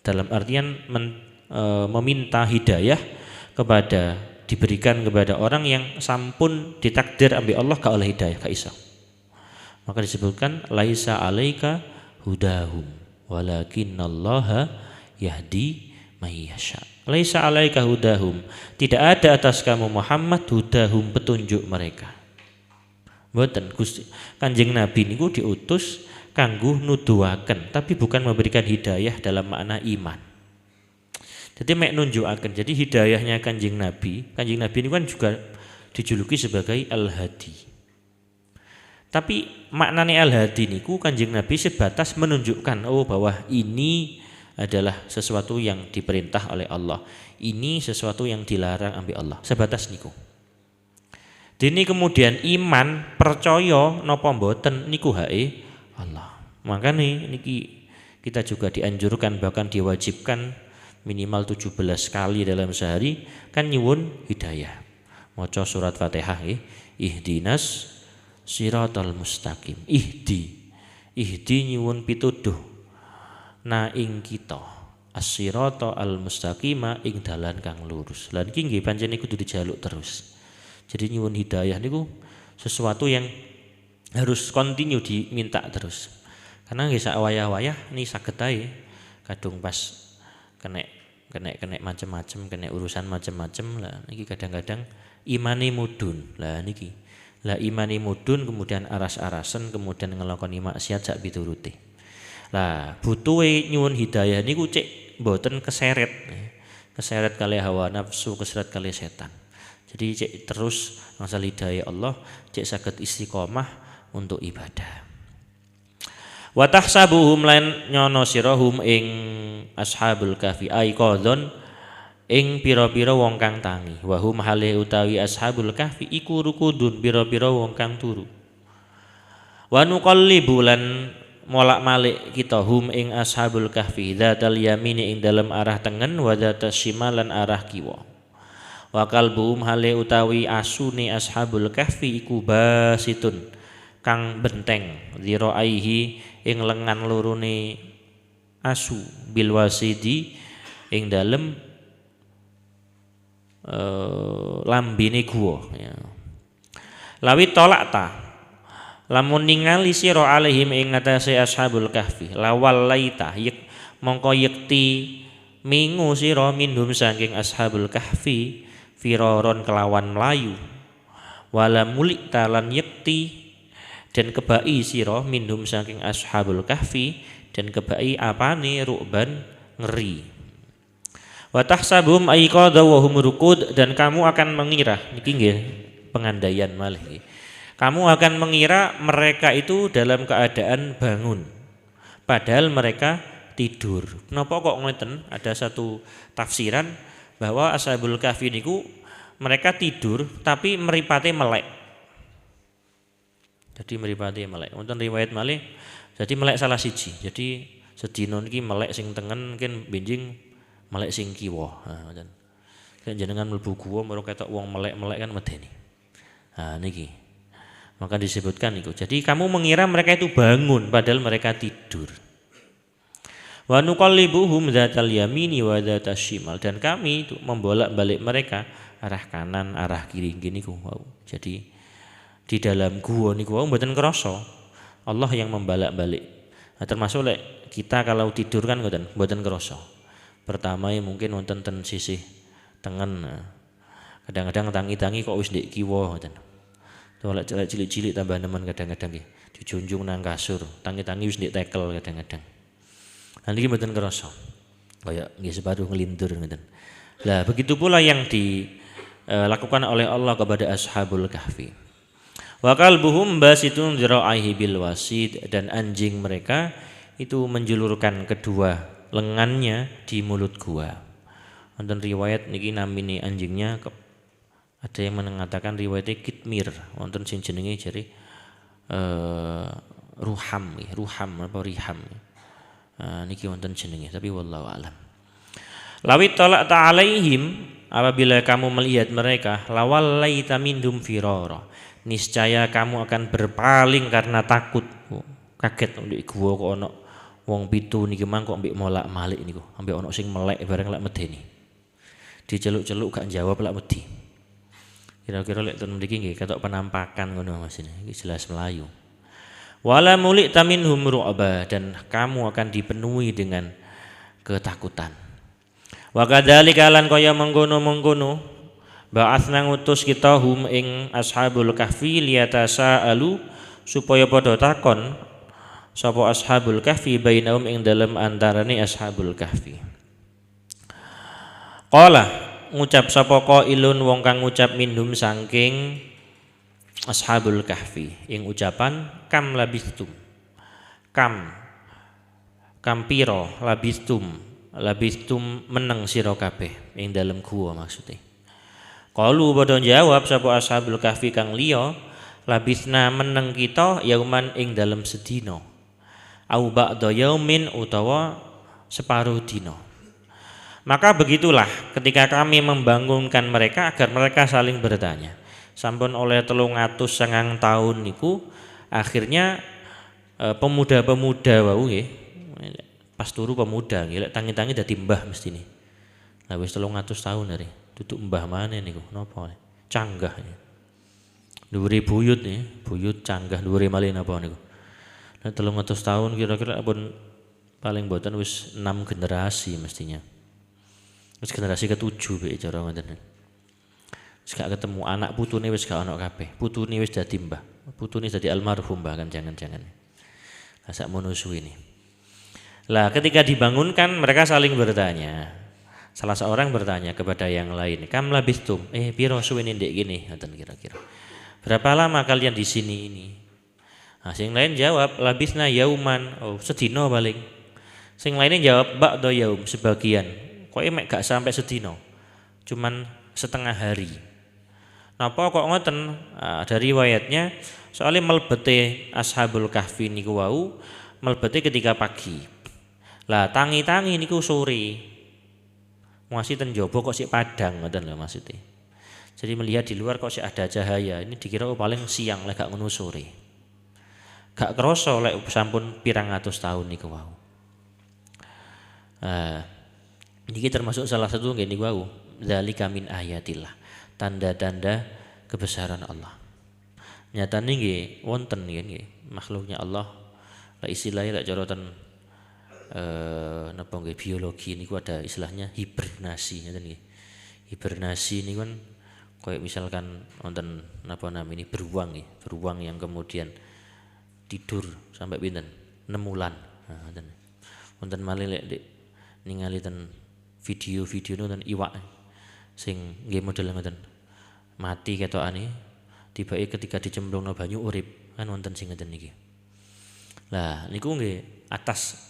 dalam artian meminta hidayah diberikan kepada orang yang sampun ditakdir ambil Allah ka oleh hidayah ka iso. Maka disebutkan laisa alaika hudahum walakinallaha yahdi may yasha. Laisa alaika hudahum, tidak ada atas kamu Muhammad hudahum, petunjuk mereka. Mboten, Gusti Kanjeng Nabi niku diutus kanggo nuduhaken, tapi bukan memberikan hidayah dalam makna iman. Jadi mek nunjukaken. Jadi hidayahnya Kanjeng Nabi ini kan juga dijuluki sebagai Al-Hadi. Tapi maknanya Al-Hadi niku Kanjeng Nabi sebatas menunjukkan bahwa ini adalah sesuatu yang diperintah oleh Allah. Ini sesuatu yang dilarang ambil Allah. Sebatas niku. Dini kemudian iman percaya napa mboten niku hake Allah. Makanya niki kita juga dianjurkan bahkan diwajibkan minimal 17 kali dalam sehari kan nyuwun hidayah. Maca surat Fatihah nggih. Ihdinas siratal mustaqim. Ihdi nyuwun pituduh na ing kita as-sirata al-mustaqima ing dalan kang lurus. Lan iki nggih pancen kudu dijaluk terus. Jadi nyuwun hidayah niku sesuatu yang harus continue diminta terus. Karena nggih sak wayah-wayah ni saged ae kadung pas kena macam-macam, kena urusan macam-macam lah niki kadang-kadang imane mudun. Lah niki. Lah imane mudun kemudian aras-arasen kemudian ngelakoni maksiat sak piturute. Lah butuhe nyuwun hidayah niku cek mboten keseret. Keseret kali hawa nafsu, keseret kali setan. Jadi cek terus ngangsal hidayah Allah, cek saged istiqomah untuk ibadah. Wa tahsabuhum lan nyono sirahum ing ashabul kahfi aiqadzon ing pira-pira wong kang tangi. Wa hum hale utawi ashabul kahfi iku rukudun pira-pira wong kang turu. Wa nuqallibu lan molak-malik kita hum ing ashabul kahfi dzatal yamini ing dalem arah tengen wa dzatas shimal lan arah kiwa. Wa qalbuhum hale utawi asune ashabul kahfi iku basitun kang benteng dziraihi ing lengan lorone asu bil wasidi ing dalem lambene guwa ya. Lawi tolak ta lamun ningali sira alaihim ing ngatasé ashabul kahfi lawal laita yek mongko yekti mingu sira minhum saking ashabul kahfi firaron kelawan melayu wala mulik talan yekti dan kebai sira minhum saking ashabul kahfi dan kebai apane ru'ban ngeri. Wa tahsabum aiqadha wa hum rukud dan kamu akan mengira niki nggih pengandaian malih. Kamu akan mengira mereka itu dalam keadaan bangun padahal mereka tidur. Kenapa kok ngeten? Ada satu tafsiran bahwa ashabul kahfi niku mereka tidur tapi mripate melek. Jadi mripate melek. Wonten riwayat malih jadi melek salah siji. Jadi sedina niki melek sing tengen mungkin benjing melek sing kiwa. Ha ngoten. Kan jenengan mlebu guwa mergo ketok wong melek-melek kan medeni. Ha niki. Maka disebutkan itu. Jadi kamu mengira mereka itu bangun padahal mereka tidur. Wa nuqallibuhum dzatal yamini wa dzatas shimal dan kami itu membolak-balik mereka arah kanan, arah kiri gini ku. Wow. Jadi di dalam gua niku wau mboten krasa Allah yang membalak-balik. Nah, termasuk lek kita kalau tidur kan mboten krasa. Pertama ya mungkin wonten ten sisih tengen. Kadang-kadang tangi-tangi kok wis ndek kiwa ngoten. Lek cilik-cilik tambah nemen kadang-kadang nggih dijunjung nang kasur, tangi-tangi wis ndek tekel kadang-kadang. Nah niki mboten krasa. Kaya nggih separuh ngelindur ngoten. Lah begitu pula yang dilakukan oleh Allah kepada ashabul kahfi. Wa qalbuhum basitun dzira'ihi bil wasid dan anjing mereka itu menjulurkan kedua lengannya di mulut gua. Wonten riwayat niki namine anjingnya ada yang mengatakan riwayatnya kitmir, wonten sing jenenge jare ruham apa riham. Niki wonten jenenge tapi wallahu alam. Lawi talaq ta'alaihim apabila kamu melihat mereka lawal laita mindum firara niscaya kamu akan berpaling karena takut. Kaget ndek gua kok ana wong pitu niki mang kok mbek molak-malik niku ambek ana sing melek bareng lak medeni diceluk-celuk gak jawab lak wedi. Kira-kira lek ten mriki nggih ketok penampakan ngono Mas iki jelas Melayu. Wala mulik taminhum ru'ba dan kamu akan dipenuhi dengan ketakutan. Wa kadzalika lan kaya mengkono-mengkono ba'atsna ngutus kita hum ing ashabul kahfi liyatasaalu supaya padha takon sapa ashabul kahfi bainahum ing dalem antarane ashabul kahfi. Qala ngucap sapa qailun wong kang ngucap minhum saking ashabul kahfi ing ucapan kam labistum pira labistum meneng sira kabeh ing dalem gua maksudnya. Qalu padha jawab sapa ashabul kahfi kang liya labisna meneng kita yauman ing dalem sedina au ba'da yaumin utawa separuh dina. Maka begitulah ketika kami membangunkan mereka agar mereka saling bertanya. Sampun oleh 309 tahun niku akhirnya pemuda-pemuda wau nggih pas turu pemuda nggih lek tangi-tangi dadi mbah mestine. Lah wis 300 tahun dari duduk mbah maneh niku napa canggah. Dhuwure buyut nih, buyut canggah dhuwure malih napa niku. Nah 300 tahun kira-kira pun paling boten wis 6 generasi mestinya. Wis generasi ke-7 piye cara ngoten. Wis gak ketemu anak putune wis gak ono kabeh. Putune wis dadi mbah. Putune dadi almarhum bahkan jangan-jangan. Lah sak mono suwene. Lah ketika dibangunkan mereka saling bertanya. Salah seorang bertanya kepada yang lain, "Kam labistum?" Piro suwene ndek kene ngoten kira-kira. "Berapa lama kalian di sini ini?" Nah, sing lain jawab, "Labisna yauman." Oh, sedina paling. Sing lainnya jawab, "Ba'da yaum," sebagian. Kok mek gak sampai sedina. Cuman setengah hari. Napa kok ngoten? Nah, dari riwayatnya soalnya melbete Ashabul Kahfi niku wau melbete ketika pagi. Lah tangi-tangi niku sore. Masih ten jaba kok sik padang ngoten lho maksudnya. Jadi melihat di luar kok sih ada cahaya. Ini dikira paling siang lek gak ngono sore. Gak kerasa lek sampun pirang atus tahun niku wau. Niki termasuk salah satu nggih niku wau. Dzalika min ayatillah. Tanda-tanda kebesaran Allah. Nyatane nggih wonten nggih makhluknya Allah. Lek istilahnya lek cara ten napa nggih biologi niku ada istilahnya hibernasi ngoten nggih. Hibernasi niku kan kayak misalkan wonten napa namanya beruang ya, beruang yang kemudian tidur sampai pinten 6 bulan. Nah, wonten malih lek ningali ten video-video nonton iwak sing nggih model ngoten. Mati ketokane tibake ketika dicemplungno banyu urip kan wonten sing ngoten niki. Lah niku nggih atas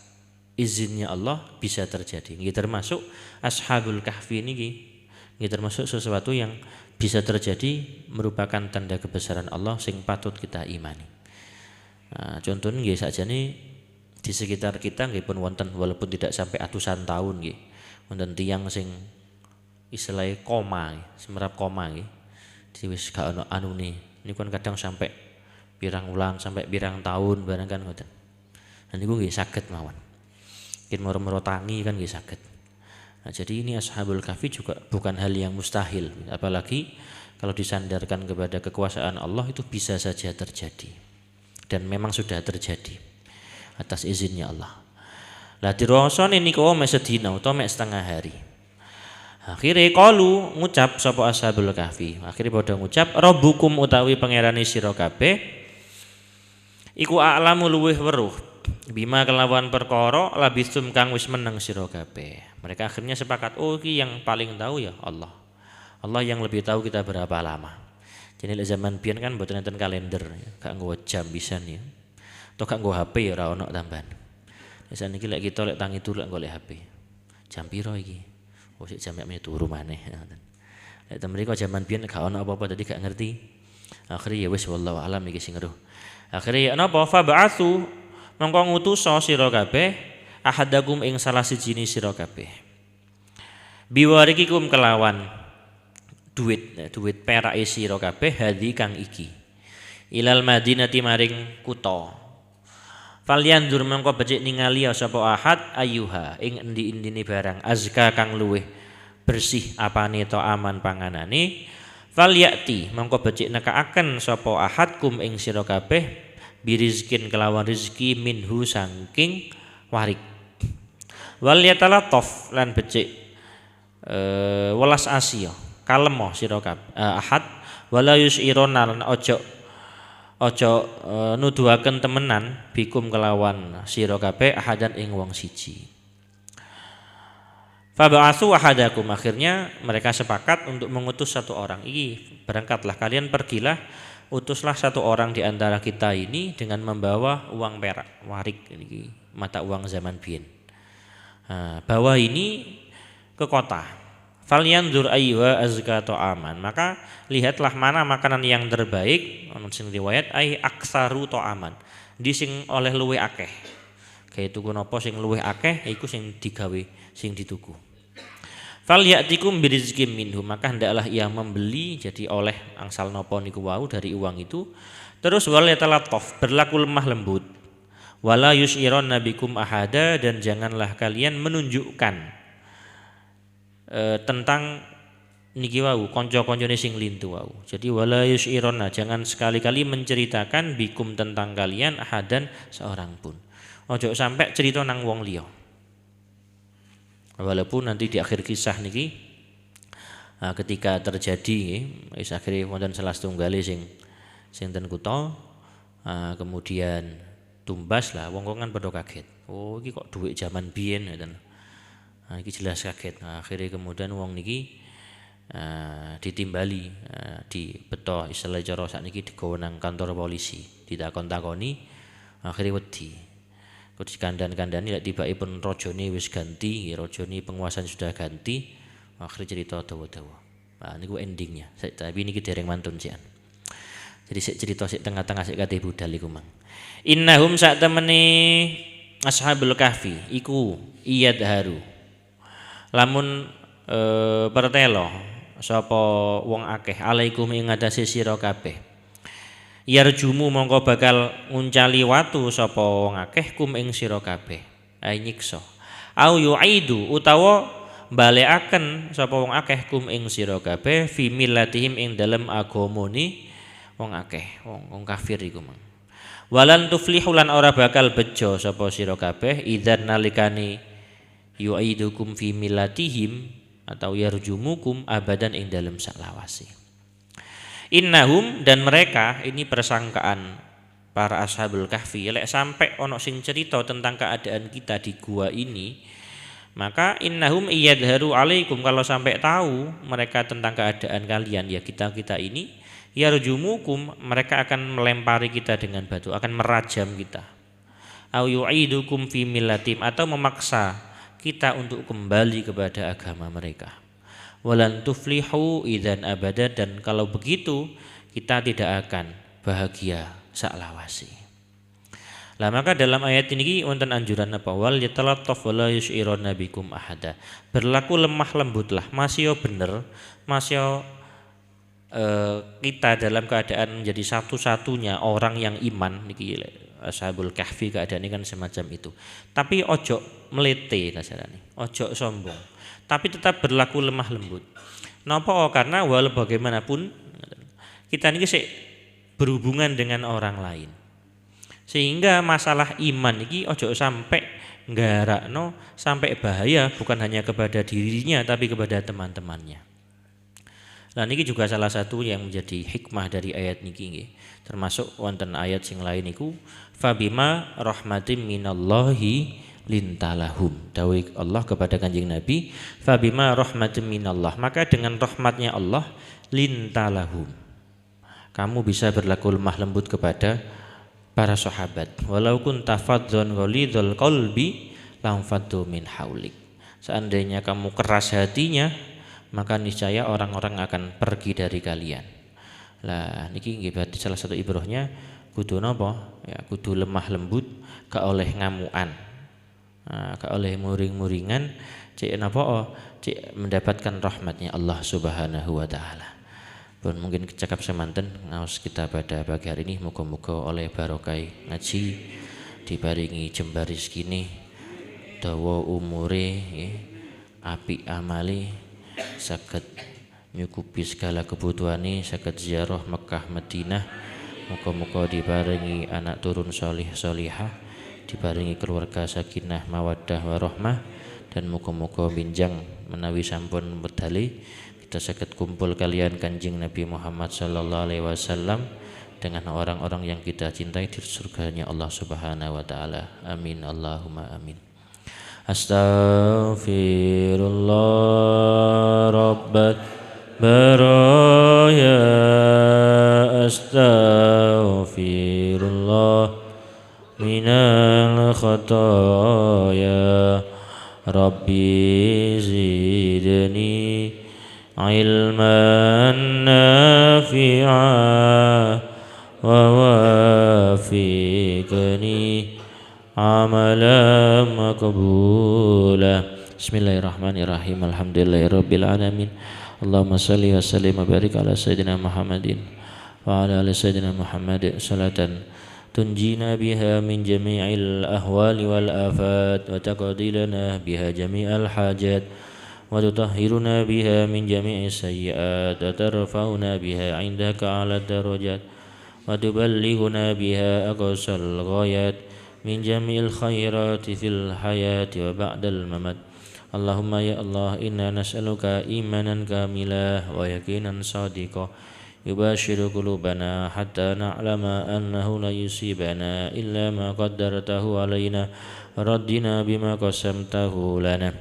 izinnya Allah bisa terjadi. Nggih termasuk Ashabul Kahfi niki nggih termasuk sesuatu yang bisa terjadi merupakan tanda kebesaran Allah sing patut kita imani. Nah, contohnya nggih sakjane di sekitar kita nggih pun wonten walaupun tidak sampai atusan tahun nggih. Wonten tiyang sing istilahnya koma, semerap koma nggih. Wis gak ono anune. Niku kan kadang sampai pirang wulan sampai pirang tahun barang kan ngoten. Nah niku nggih saged mawon. Mungkin moro-moro tangi kan nggih saged. Nah, jadi ini Ashabul Kahfi juga bukan hal yang mustahil, apalagi kalau disandarkan kepada kekuasaan Allah itu bisa saja terjadi dan memang sudah terjadi atas izinnya Allah. Lah dirosone niku mek sedina utawa mek setengah hari. Akhire qalu ngucap sapa Ashabul Kahfi, akhire padha ngucap rabbukum utawi pangerane sira kabeh iku a'lamu luweh weruh bima kelawan perkara labistum kang wis meneng sira kabeh. Mereka akhirnya sepakat, oh iki yang paling tahu ya Allah. Allah yang lebih tahu kita berapa lama. Jadi zaman biyen kan mboten enten kalender, gak nggo jam pisan ya. Atau gak nggo HP ya ora ono tambahan. Wis niki lek kita lek tangi turu lek golek HP. Jam piro iki? Oh sik jam mek turu maneh. Lek mriko zaman biyen gak ono apa-apa tadi gak ngerti. Akhire ya wis wallahu alam iki sing ngeruh. Akhire ya napa fa ba'atsu mongko ngutus sira kabeh ahadakum ing salah sijine sira kabeh biwarikikum kelawan duit perak sira kabeh hadi kang iki ilal madinati maring kutha falyandur mongko becik ningali sapa ahad ayuha ing endi-endine barang azka kang luweh bersih apane to aman panganane falyati mongko becik nekaaken sapa ahad kum ing sira kabeh birizkin kelawan rezeki minhu saking warik wal yatalataf lan becik welas asih kalem sira kabeh ahad wala yusirona lan ojo nuduhaken temenan bikum kelawan sira kabeh ahadan ing wong siji. Faba'atsu ahadakum akhirnya mereka sepakat untuk mengutus satu orang. Berangkatlah kalian pergilah utuslah satu orang di antara kita ini dengan membawa uang perak warik ini mata uang zaman biyen. Bawa ini ke kota. Falyanzur ayyuha azka ta'aman. Maka lihatlah mana makanan yang terbaik menurut sing riwayat ai aksaru ta'aman. Di sing oleh luwih akeh. Kayak tuku napa sing luwih akeh iku sing digawe sing dituku. Falyatikum birizqim minhu, maka hendaklah ia membeli jadi oleh angsal napa niku wau dari uang itu. Terus wal yatalataf, berlaku lemah lembut. Wala yus'iron nabikum ahada, dan janganlah kalian menunjukkan tentang niki wau kanca-kancane sing lintu wau. Jadi wala yusyirona, jangan sekali-kali menceritakan bikum tentang kalian ahadan seorang pun. Ojo sampai cerita nang wong liya. Walaupun nanti di akhir kisah niki ketika terjadi wis akhire wonten salah setunggal sing ten kutha kemudian tumbas lah wong kan padha kaget. Oh iki kok dhuwit zaman biyen ngoten. Iki jelas kaget. Akhirnya kemudian wong niki ditimbali dibeto istilah cara sakniki digawa nang kantor polisi, ditakon-takoni akhirnya wedi. Kok dikandan-kandani lek tibakipun rajane wis ganti, rajane penguasaan sudah ganti, akhirnya cerita dawa-dawa. Nah niku endingnya. Tapi niki dereng mantun cian. Jadi sik cerita sik tengah-tengah sik kadhe budal iku mang. Innahum sak temene Ashabul Kahfi iku iyadharu. Lamun pertelo sapa wong akeh alaikum ing ngatasi sira kabeh. Yarjumu mongko bakal nguncali watu sapa wong akeh kum ing sira kabeh. Ai nyiksa. Au yu'idu utawa balekaken sapa wong akeh kum ing sira kabeh fi millatihim ing dalem agamane wong akeh, wong kafir iku mang. Walan tuflihu lan ora bakal bejo sapa sira kabeh idzan nalikane yu'idukum fi millatihim atau yarjumukum abadan ing dalem saklawase. Innahum dan mereka ini persangkaan para Ashabul Kahfi lek sampai ono sing cerita tentang keadaan kita di gua ini, maka innahum iyadharu alaikum, kalau sampai tahu mereka tentang keadaan kalian ya kita ini yarjumukum, mereka akan melempari kita dengan batu, akan merajam kita. Au yu'idukum fi millatim, atau memaksa kita untuk kembali kepada agama mereka. Walan tuflihu idzan abada, dan kalau begitu kita tidak akan bahagia saklawase. Lah maka dalam ayat ini wonten anjuran apa? Wal yatalattaf wala yusyiruna bikum ahada. Berlaku lemah lembutlah, masih bener, masih kita dalam keadaan menjadi satu-satunya orang yang iman niki Ashabul Kahfi keadaan ini kan semacam itu. Tapi ojo melete kasarane, ojo sombong. Tapi tetap berlaku lemah lembut. Napa? Karena walau bagaimanapun kita ini sih berhubungan dengan orang lain. Sehingga masalah iman ini ojo sampai nggarakno sampai bahaya bukan hanya kepada dirinya tapi kepada teman-temannya. Nah niki juga salah satu yang menjadi hikmah dari ayat niki nggih. Termasuk wonten ayat sing lain niku fabima rahmatim minallahi lintalahum. Dawuh Allah kepada Kanjeng Nabi, fabima rahmatim minallah, maka dengan rahmatnya Allah lintalahum. Kamu bisa berlaku lemah lembut kepada para sahabat. Walau kunta fadzon ghalidul qalbi lam faddu min haulik. Seandainya kamu keras hatinya, maka niscaya orang-orang akan pergi dari kalian. Lah niki nggih berarti salah satu ibrohnya kudu napa? Ya kudu lemah lembut, gak oleh ngamukan. Gak oleh muring-muringan, cek napa? Cek mendapatkan rahmatnya Allah Subhanahu wa taala. Pun mungkin cakap semanten ngaos kita pada pagi hari ini, muga-muga oleh barokah ngaji diparingi jembar rezekine, dawa umure, apik amale, saged nyukupi segala kebutuhane, saged ziarah Mekah Madinah. Muga-muga diparingi anak turun solih solihah, diparingi keluarga sakinah mawaddah warahmah, dan muga-muga binjang menawi sampun medali kita saged kumpul kalian Kanjeng Nabi Muhammad sallallahu alaihi wasallam dengan orang-orang yang kita cintai di surganya Allah Subhanahu wa taala. Amin Allahumma amin. Astaghfirullah rabbat baraya, astaghfirullah minal khataya, rabbi zidni ilman nafi'a wa wafiqni amalan maqbula. Bismillahirrahmanirrahim. Alhamdulillahirabbil alamin. Allahumma shalli wa sallim wa barik ala sayyidina Muhammadin wa ala ali sayyidina Muhammad salatan tunjina biha min jami'il ahwali wal afat wa taqdi lana biha jami'al hajat وتطهرنا بها من جميع السيئات وترفعنا بها عندك على الدرجات وتبلغنا بها أقصى الغايات من جميع الخيرات في الحياة وبعد الممات. اللهم يا الله إنا نسألك إيمانا كاملا ويقينا صادقا يباشر قلوبنا حتى نعلم أنه لا يصيبنا إلا ما قدرته علينا ردنا بما قسمته لنا.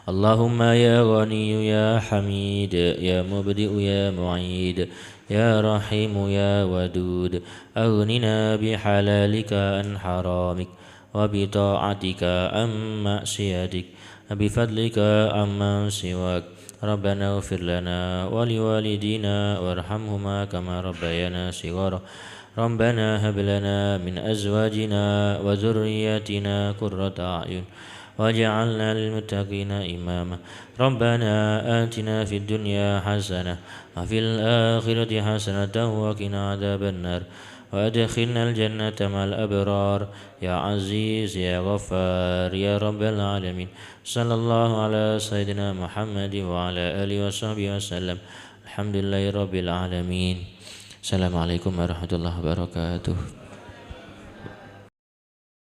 اللهم يا غني يا حميد يا مبدئ يا معيد يا رحيم يا ودود أغننا بحلالك عن حرامك وبطاعتك عن معصيتك وبفضلك عمن سواك. ربنا اغفر لنا ولوالدينا وارحمهما كما ربيانا صغارا. ربنا هب لنا من أزواجنا وذرياتنا قرة أعين واجعلنا للمتقين إماما. ربنا آتنا في الدنيا حسنة وفي الآخرة حسنة وقنا عذاب النار وأدخلنا الجنة مع الأبرار يا عزيز يا غفار يا رب العالمين. صلى الله على سيدنا محمد وعلى آله وصحبه وسلم. الحمد لله رب العالمين. السلام عليكم ورحمة الله وبركاته.